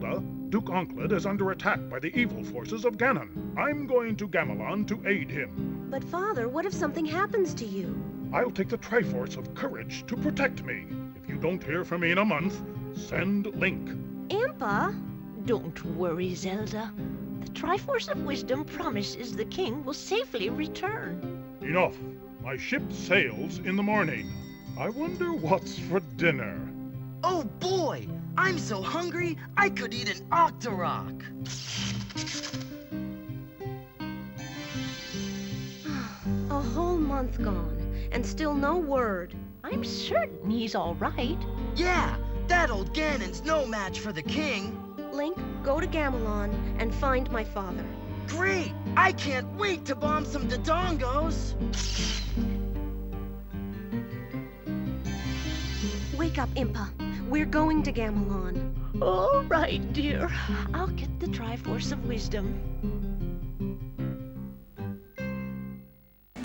Zelda, Duke Onkled is under attack by the evil forces of Ganon. I'm going to Gamelon to aid him. But Father, what if something happens to you? I'll take the Triforce of Courage to protect me. If you don't hear from me in a month, send Link. Impa? Don't worry, Zelda. The Triforce of Wisdom promises the king will safely return. Enough. My ship sails in the morning. I wonder what's for dinner. Oh boy! I'm so hungry, I could eat an Octorok! A whole month gone, and still no word. I'm certain he's all right. Yeah, that old Ganon's no match for the king. Link, go to Gamelon and find my father. Great! I can't wait to bomb some Dodongos! Wake up, Impa. We're going to Gamelon. All right, dear. I'll get the Triforce of Wisdom.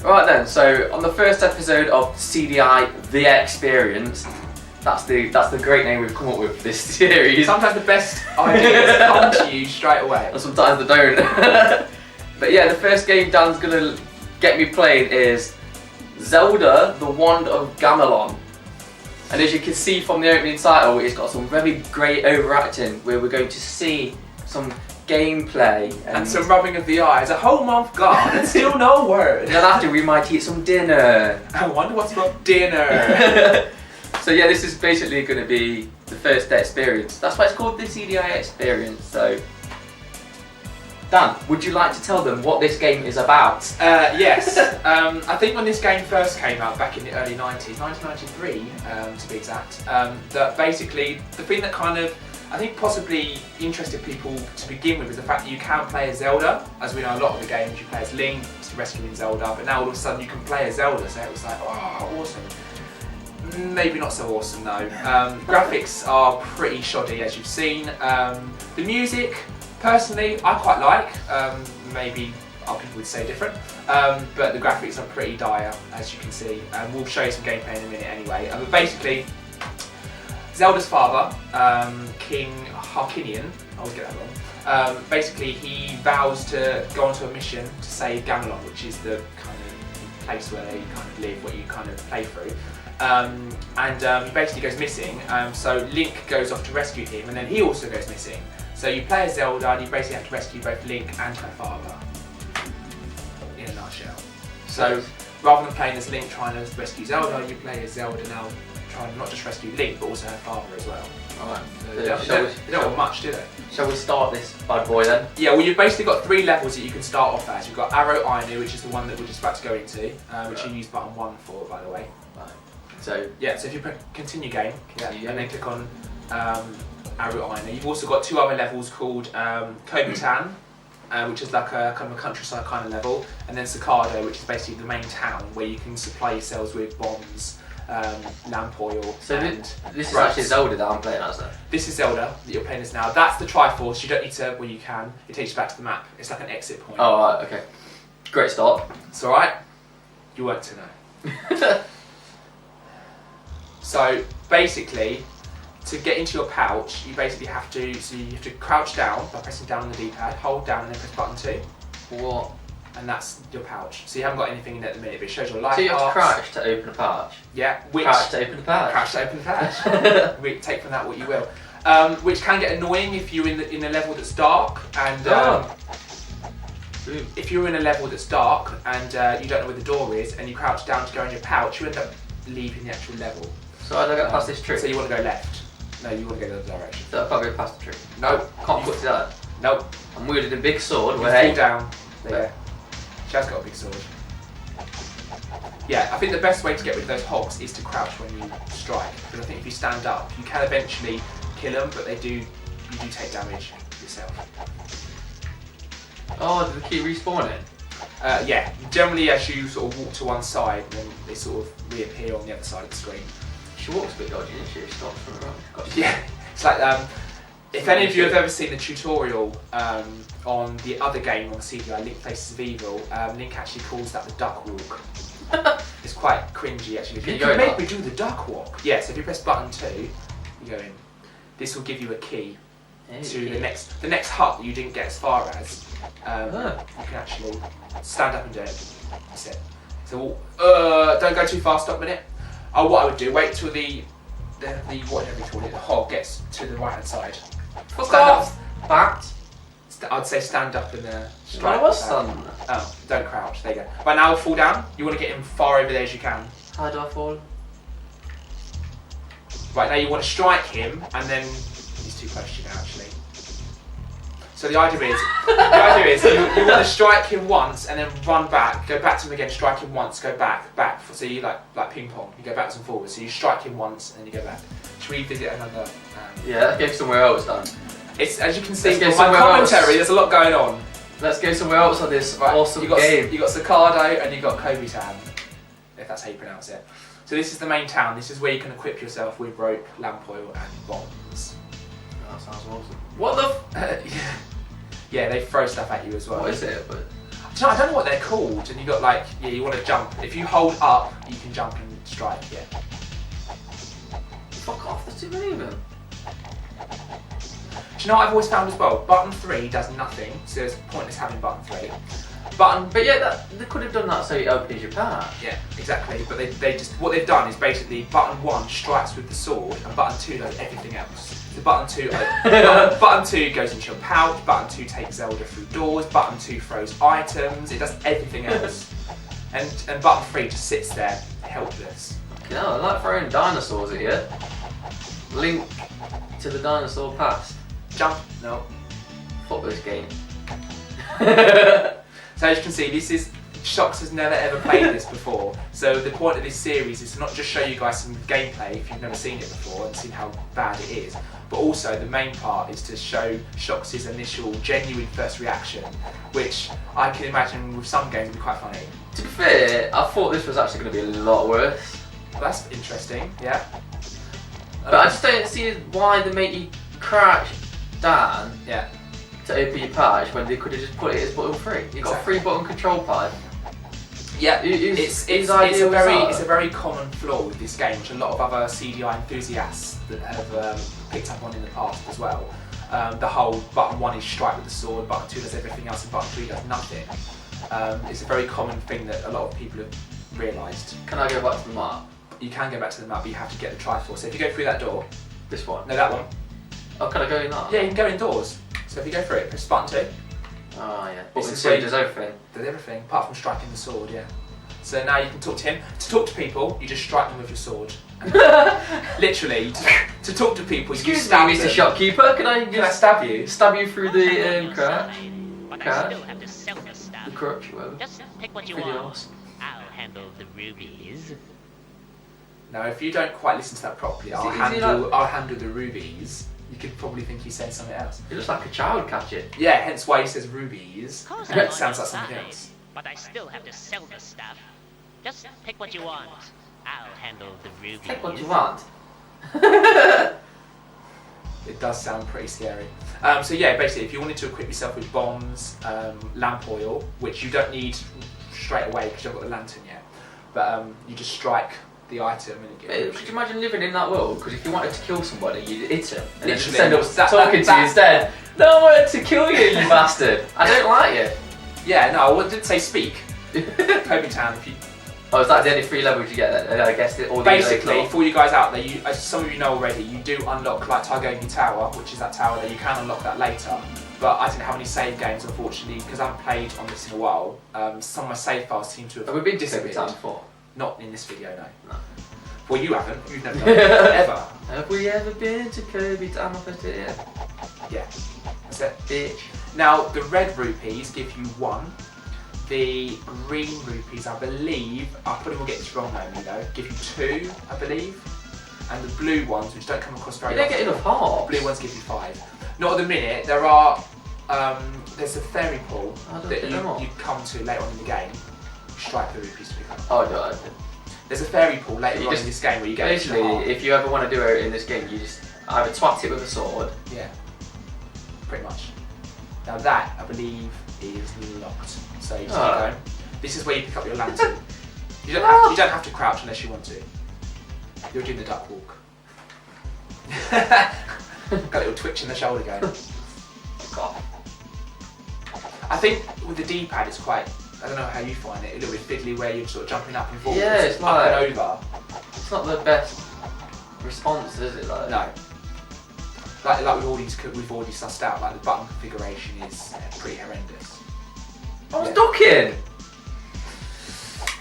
Right then, so on the first episode of CDI The Experience, that's the great name we've come up with for this series. Sometimes the best ideas come to you straight away. And sometimes they don't. But yeah, the first game Dan's gonna get me playing is Zelda, the Wand of Gamelon. And as you can see from the opening title, it's got some very great overacting where we're going to see some gameplay and some rubbing of the eyes. A whole month gone and still no word. And then after we might eat some dinner. I wonder what's for dinner. So yeah, this is basically going to be the first day experience. That's why it's called the CDI experience. So Dan, would you like to tell them what this game is about? Yes. I think when this game first came out back in the early 90s, 1993 to be exact, that basically the thing that kind of I think possibly interested people to begin with is the fact that you can play as Zelda. As we know, a lot of the games you play as Link, rescuing Zelda, but now all of a sudden you can play as Zelda, so it was like, oh, awesome. Maybe not so awesome though. Graphics are pretty shoddy, as you've seen. The music, personally, I quite like. Maybe other people would say different, but the graphics are pretty dire, as you can see. We'll show you some gameplay in a minute anyway. But basically, Zelda's father, King Harkinian, I always get that wrong, basically he vows to go onto a mission to save Gamelon, which is the kind of place where they kind of live, what you kind of play through. He basically goes missing, so Link goes off to rescue him, and then he also goes missing. So you play as Zelda, and you basically have to rescue both Link and her father, in a nutshell. So rather than playing as Link trying to rescue Zelda, you play as Zelda now trying not just rescue Link, but also her father as well. Alright. They don't want much, do they? Shall we start this bad boy then? Yeah, well you've basically got 3 levels that you can start off as. You've got Arrow Ainu, which is the one that we're just about to go into, which you use button 1 for, by the way. Right. So yeah, so if you press continue game, and then click on Arrow Ainu, you've also got 2 other levels called Kobutan, which is like a kind of a countryside kind of level, and then Sakado, which is basically the main town where you can supply yourselves with bombs, lamp oil. So this is actually Zelda that I'm playing as though? This is Zelda that you're playing as now. That's the Triforce. You don't need to, well you can. It takes you back to the map. It's like an exit point. Oh right, okay. Great start. It's alright. You weren't to know. So basically, to get into your pouch, you basically have to, crouch down by pressing down on the D-pad, hold down and then press button 2. What? And that's your pouch. So you haven't got anything in there at the minute, but it shows your life. So you have to arts. crouch to open a pouch? Yeah. Crouch to open the pouch? Crouch to open the pouch. We take from that what you will. Which can get annoying if you're in a level that's dark and if you're in a level that's dark and you don't know where the door is and you crouch down to go in your pouch, you end up leaving the actual level. So I don't get past this tree? So you want to go left. No, you want to go the other direction. So I can't go past the tree? No. Can't put to that? Nope. I'm wielding a big sword. You fall down. There you go. She has got a big sword. Yeah, I think the best way to get rid of those hogs is to crouch when you strike. Because I think if you stand up, you can eventually kill them, but you do take damage yourself. Oh, do they keep respawning? Yeah, generally as you sort of walk to one side, then they sort of reappear on the other side of the screen. She walks a bit dodgy, doesn't she? She stops from around. Yeah, it's like, if any of you have ever seen the tutorial on the other game on CDI, Link Faces of Evil, Link actually calls that the duck walk. It's quite cringy actually. You can make me do the duck walk. Yeah, so if you press button 2, you go in. This will give you a key. to the next hut that you didn't get as far as. You can actually stand up and do it. That's it. So don't go too fast. Stop a minute. What I would do, wait till the whatever you call it, the hog gets to the right hand side. Fuck off! Bat. I'd say stand up and Strike. Oh, don't crouch. There you go. Right now, fall down. You want to get him far over there as you can. How do I fall? Right now, you want to strike him, and then he's too close to you now, actually. So the idea is, you want to strike him once, and then run back. Go back to him again. Strike him once. Go back. So you like ping pong. You go backwards and forwards. So you strike him once, and then you go back. Should we visit another? Yeah, let's go somewhere else, Dan. It's, as you can see from my commentary, there's a lot going on. Let's go somewhere else on this awesome game. You got Sacado and you got Kobe Town, if that's how you pronounce it. So this is the main town. This is where you can equip yourself with rope, lamp oil, and bombs. Oh, that sounds awesome. What the? Yeah, they throw stuff at you as well. What is it? But I don't know what they're called. And you got you want to jump. If you hold up, you can jump and strike. Yeah. fuck off. There's too many of them. Do you know what I've always found as well? Button 3 does nothing, so it's pointless having button 3. But yeah, they could have done that so it opens your card. Yeah, exactly. But they just what they've done is basically button 1 strikes with the sword, and button 2 does everything else. So button 2, button 2 goes into your pouch. Button 2 takes Zelda through doors. Button 2 throws items. It does everything else. And button 3 just sits there helpless. Yeah, I like throwing dinosaurs at you. Link to the dinosaur past. Jump. No. Fuck this game. So as you can see, this is Shockz has never ever played this before. So the point of this series is to not just show you guys some gameplay if you've never seen it before and seen how bad it is, but also the main part is to show Shockz's initial genuine first reaction, which I can imagine with some games would be quite funny. To be fair, I thought this was actually going to be a lot worse. Well, that's interesting, yeah. But I just don't see why they make you crouch down to open your patch when they could have just put it as button 3. You've got a 3-button control pad. Yeah, it's a very common flaw with this game, which a lot of other CDI enthusiasts that have picked up on in the past as well. The whole button 1 is strike with the sword, button 2 does everything else, and button 3 does nothing. It's a very common thing that a lot of people have realised. Can I go back to the map? You can go back to the map, but you have to get the Triforce. So if you go through that door, This one? no, that one. Oh, can I go in that? Yeah, you can go indoors. So if you go through it, press button 2. Oh yeah. This Button is 2 where you- does everything. Does everything, apart from striking the sword, yeah. So now you can talk to him. To talk to people, you just strike them with your sword. Literally, to talk to people, you Excuse stab me, them. Mr. Shopkeeper, can I Can I stab you? stab you through the crutch? But Okay. I still have to sell the stuff. The crutch, whatever. Just pick what you Pretty want. awesome. I'll handle the rubies. Now, if you don't quite listen to that properly, I'll handle the rubies. You could probably think he's saying something else. It looks like a child catching. Yeah, hence why he says rubies. Of course That I'm on sounds your like something side, else. but I still have to sell the stuff. Just pick what you want. I'll handle the rubies. Take what you want. It does sound pretty scary. So yeah, basically, if you wanted to equip yourself with bombs, lamp oil, which you don't need straight away because you've got the lantern yet, but you just strike the item and it gets. Could you imagine living in that world? Because if you wanted to kill somebody, you'd hit him. And then Literally. end up talking to you instead. No, I wanted to kill you, you bastard. I don't like you. Yeah, no, I didn't say speak. Kobe Town, if you. Oh, is that the only 3 levels you get then? I guess all Basically, for you guys out there, as some of you know already, you do unlock like Targogi Tower, which is that tower that you can unlock that later. But I didn't have any save games, unfortunately, because I haven't played on this in a while. Some of my save files seem to have we been to Kobe disappeared. Town before? Not in this video, no. No. Well, you haven't. You've never done it, ever. Have we ever been to Kobe Town? Yeah. Yeah, that's it. Bitch. Now, the red rupees give you 1. The green rupees, I believe, I probably will get this wrong now, though, give you 2, I believe. And the blue ones, which don't come across very You don't often, get enough hearts. blue ones give you 5. Not at the minute. There are, there's a fairy pool I don't that get them all. you come to later on in the game. Strike the rupees to pick up. Oh, no. There's a fairy pool later You on just- in this game where you get Basically, extra heart. if you ever want to do it in this game, you just either twat it with a sword. Yeah, pretty much. Now that, I believe, is locked. So you just keep going. This is where you pick up your lantern. You don't have to crouch unless you want to. You're doing the duck walk. Got a little twitch in the shoulder going. God. I think with the D-pad it's quite, I don't know how you find it, a little bit fiddly where you're sort of jumping up and forwards, Yeah, it's up like- and over. It's not the best response, is it? Like, No. Like we've already sussed out, like the button configuration is pretty horrendous. I was ducking!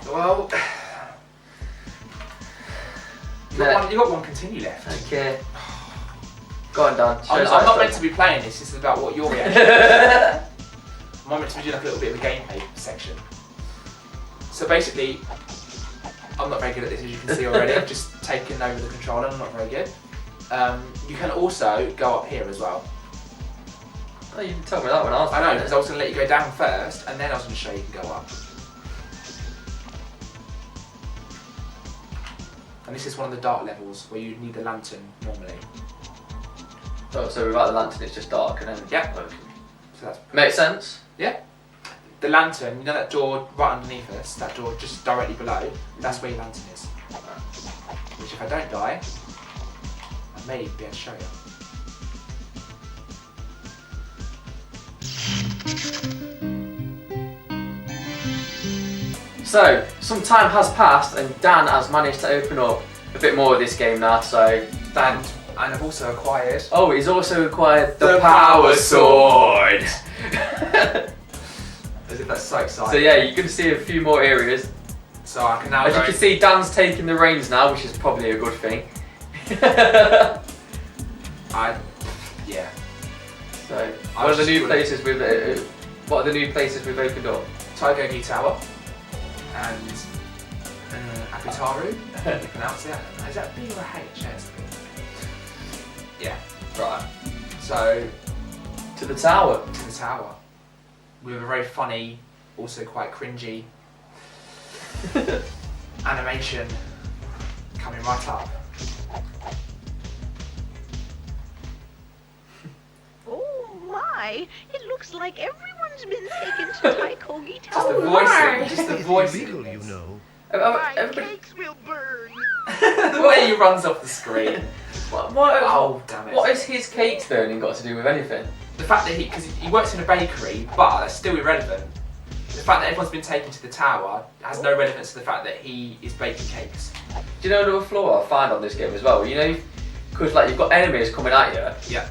Well, you got one continue left. Okay. Go on, Dan. I'm not meant to be playing this is about what your reaction is. I'm meant to be doing like a little bit of a gameplay section. So basically, I'm not very good at this as you can see already. I've just taken over the controller, I'm not very good. You can also go up here as well. Oh, you didn't tell me that when I was I know, playing because it. I was going to let you go down first, and then I was going to show you can go up. And this is one of the dark levels where you need the lantern normally. Oh, so without the lantern it's just dark and then... Yeah. Okay. So that's Makes sense. yeah. The lantern, you know that door right underneath us, that door just directly below, that's where your lantern is. Which if I don't die, I may be able to show you. So, some time has passed and Dan has managed to open up a bit more of this game now, so... Dan... And I've also acquired Oh, he's also acquired the Power Sword! As if that's so exciting. So yeah, you're going to see a few more areas. So I can now As go. you can see, Dan's taking the reins now, which is probably a good thing. Yeah. So, I what are was the just new gonna- places we've opened up? Taigogi Tower and Apitaru. You pronounce it? Is that B or a H? Yeah, it's a B. Yeah. Right. So To the tower. to the tower with a very funny, also quite cringy animation coming right up. Oh my! It looks like everyone's been taken to Taigogi Just Tower. the voicing, just the It's voicing. illegal, you know. Everybody, Cakes will burn. The way he runs off the screen. Oh, damn it. What has his cake burning got to do with anything? The fact that because he works in a bakery, but that's still irrelevant. The fact that everyone's been taken to the tower has no relevance to the fact that he is baking cakes. Do you know another flaw I find on this game as well? You know, because like you've got enemies coming at you, Yeah.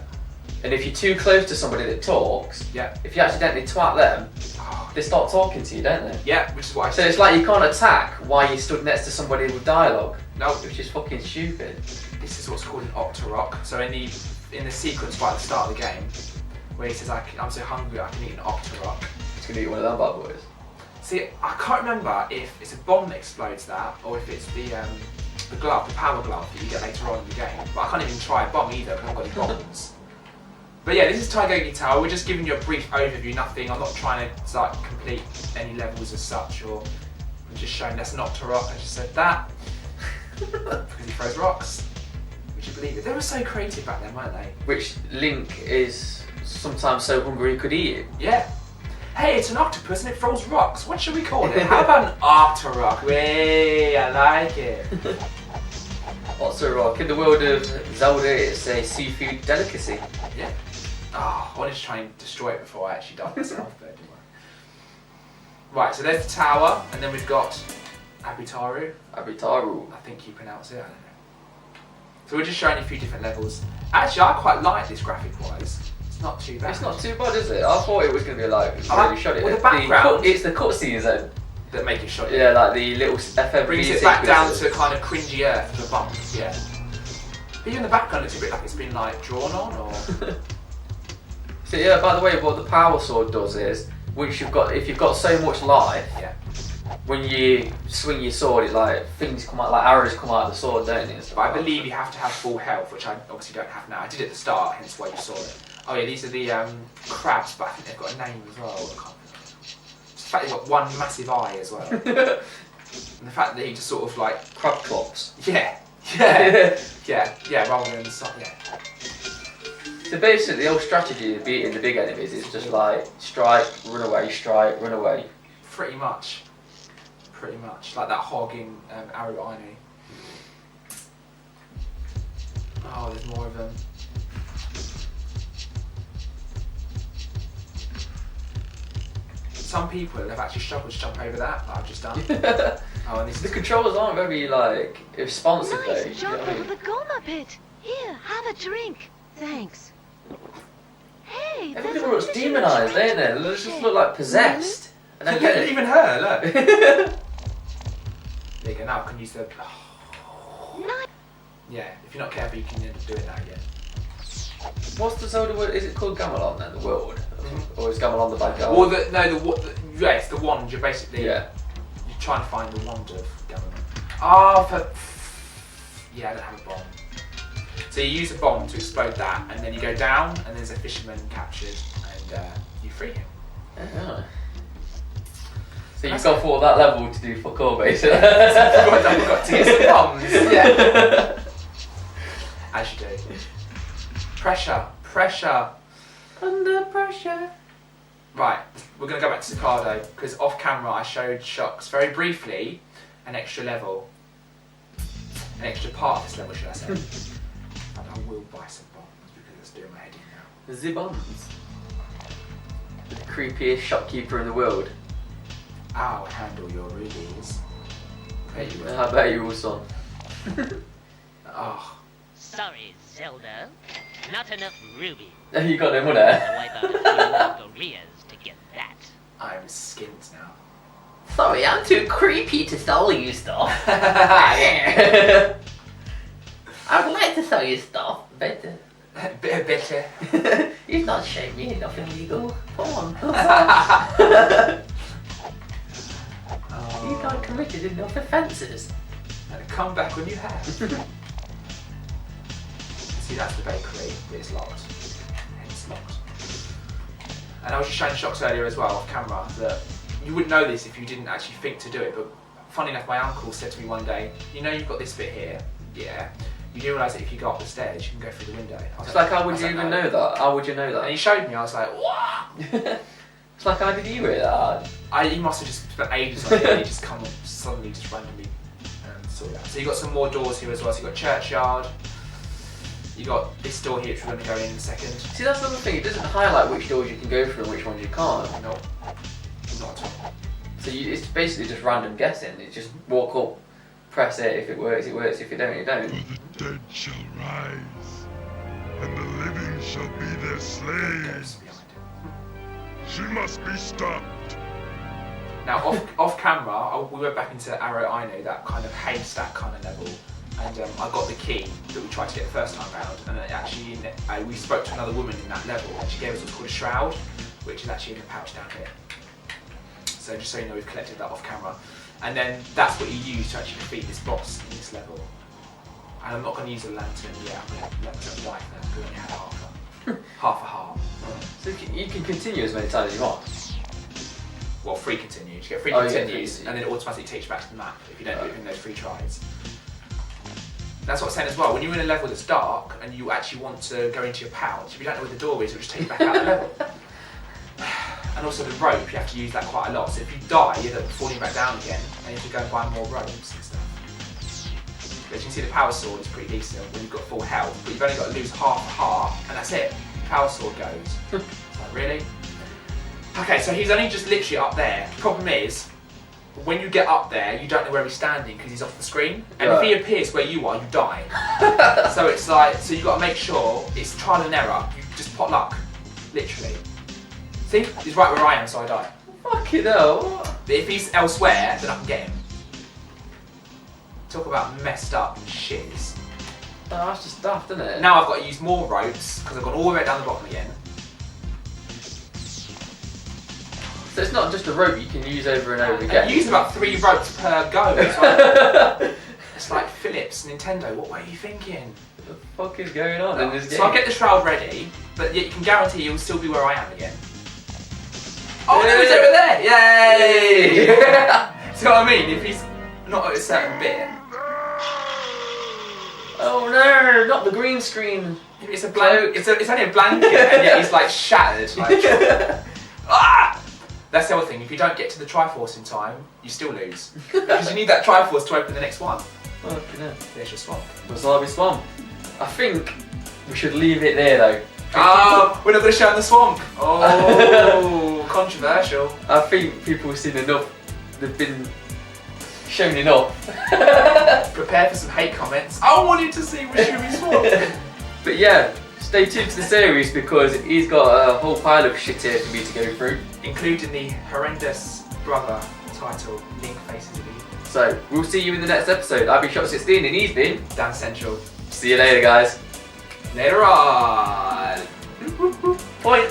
and if you're too close to somebody that talks, Yeah. if you accidentally twat them, Oh, they start talking to you, don't they? yeah, which is what I So said. it's like you can't attack while you're stood next to somebody with dialogue, No, which is fucking stupid. this is what's called an Octorok. So in the sequence right at the start of the game, where he says, I'm so hungry I can eat an Octorok. It's gonna eat one of them bad boys. See, I can't remember if it's a bomb that explodes that, or if it's the glove, the power glove that you get later on in the game. But I can't even try a bomb either because I haven't got any bombs. But yeah, this is Taigogi Tower. We're just giving you a brief overview, nothing. I'm not trying to like complete any levels as such, or I'm just showing that's an Octorok. I just said that because he throws rocks. Would you believe it? They were so creative back then, weren't they? Which Link is sometimes so hungry he could eat it. Yeah. Hey, it's an octopus and it throws rocks. What should we call it? How about an Octorok? Way, I like it. Octorok. In the world of Zelda, it's a seafood delicacy. Yeah. Oh, I wanted to try and destroy it before I actually died myself, but didn't work. Right, so there's the tower, and then we've got Abitaru. Abitaru. I think you pronounce it, I don't know. So we're just showing you a few different levels. Actually, I quite like this graphic-wise. It's not too bad. It's not too bad, is it? I thought it was going to be like I really shot it. well, the background- It's the cutscenes then. That make it shot. Yeah, like the little FMV Brings it back down sequences. to kind of cringy earth for the bump, yeah. But even the background looks a bit like it's been like drawn on, or... So yeah, by the way, what the power sword does is, if you've got so much life, Yeah. when you swing your sword, it's like things come out, like arrows come out of the sword, don't they? and stuff But I like that. believe you have to have full health, which I obviously don't have now. I did at the start, hence why you saw it. Oh yeah, these are the crabs, but I think they've got a name as well. I can't remember. The fact they've got one massive eye as well. And the fact that he just sort of like... crab clops. Yeah, rather than... Yeah. So basically, the whole strategy of beating the big enemies is just like strike, run away. Pretty much. Like that hog in Arrow Irony. Oh, there's more of them. some people have actually struggled to jump over that, like I've just done. Oh, and this The controls aren't very like responsive though. Nice jump over the Goma pit. Here, have a drink. Thanks. Hey, there's Everything a looks fish in demonised, the don't they? They just look like possessed. And Look, then even her, look. There you go, now I can use the... Nice. Yeah, if you're not careful you can end up doing that again. what's the Zelda word? Is it called Gamelon then, the world? Or is Gamelon the bad guy? Or yeah, it's the wand, you're basically... Yeah. You're trying to find the wand of Gamelon. Oh, yeah, I don't have a bomb. So you use a bomb to explode that, and then you go down, and there's a fisherman captured, and you free him. Oh. So you've gone for that level to do fuck all, basically. I've got to get some bombs. Yeah. As you do. Pressure. Under pressure. Right, we're going to go back to Staccato, because off camera I showed Shockz very briefly an extra level. An extra part of this level, should I say. And I will buy some bombs because it's doing my head in now. The bombs. The creepiest shopkeeper in the world. I'll handle your rubies. Bet you will. I bet you will, son. Oh. Sorry, Zelda. Not enough ruby. You got no money. I'll wipe out a few more gorillas to get that. I'm skint now. Sorry, I'm too creepy to sell you stuff. I would like to sell you stuff, but Better. you've not shown me enough illegal. Come on. You've not committed enough offences. And come back when you have. See, that's the bakery, but it's locked. It's locked. And I was just showing Shockz earlier as well, off camera, that you wouldn't know this if you didn't actually think to do it, but funny enough, my uncle said to me one day, you know you've got this bit here? Yeah. You do realise that if you go up the stairs, you can go through the window. It's like, how would you even know that? How would you know And that? he showed me, I was like, what? It's like, how did you read that? He must have just spent ages on it and he just come up suddenly just randomly saw that. So you got some more doors here as well. So you got churchyard. You got this door here which we're going to go in a second. See, that's the other thing. It doesn't highlight which doors you can go through and which ones you can't. No, not at all. So it's basically just random guessing. You just walk up, press it. If it works, it works. If it don't, it don't. For the dead shall rise, and the living shall be their Goes slaves. behind it. She must be stopped. Now, off camera, we went back into Arrow Ino, that kind of haystack kind of level, and I got the key that we tried to get the first time round, and actually we spoke to another woman in that level, and she gave us what's called a shroud, which is actually in the pouch down here. So just so you know, we've collected that off camera. And then that's what you use to actually defeat this boss in this level. And I'm not going to use a lantern yet, I'm going to let myself die for that, because I only had half a heart. So you can continue as many times as you want. Well, free continues. You get free Oh, yeah, continues, free. and then it automatically takes you back to the map if you don't do it in those free tries. That's what I'm saying as well. When you're in a level that's dark and you actually want to go into your pouch, if you don't know where the door is, it'll just take you back out of the level. And also the rope, you have to use that quite a lot. So if you die, you end up falling back down again, and you have to go and buy more ropes and stuff. But as you can see, the power sword is pretty decent when you've got full health, but you've only got to lose half a heart, and that's it. Power sword goes. It's like, really? Okay, so he's only just literally up there. The problem is, when you get up there, you don't know where he's standing because he's off the screen. And if he appears where you are, you die. So it's like, so you've got to make sure it's trial and error. You just pot luck, literally. See, he's right where I am, so I die. Fucking hell. What? But if he's elsewhere, then I can get him. Talk about messed up shiz. Oh, that's just daft, isn't it? Now I've got to use more ropes because I've gone all the way down the bottom again. So it's not just a rope you can use over and over And again. you use about 3 ropes per go. It's like Philips, Nintendo, what were you thinking? What the fuck is going on in this game? So I'll get the shroud ready, but yet you can guarantee you'll still be where I am again. Oh, no, he's over there! Yay! See what I mean? If he's not at a certain bit. Oh no, not the green screen. If it's a blank, it's only a blanket, and yet he's like shattered. Like, ah! That's the other thing. If you don't get to the Triforce in time, you still lose because you need that Triforce to open the next one. Fucking hell. There's your swamp. Wasabi Swamp. I think we should leave it there though. Oh, we're not going to show in the swamp. Oh, controversial. I think people have seen enough. They've been shown enough. Prepare for some hate comments. I wanted to see Rishumi's sword. But yeah, stay tuned to the series because he's got a whole pile of shit here for me to go through. Including the horrendous brother title, Link Faces of Evil. So, we'll see you in the next episode. I've been Shockz16 and he's been Dan Central. See you later, guys. Later on. Point.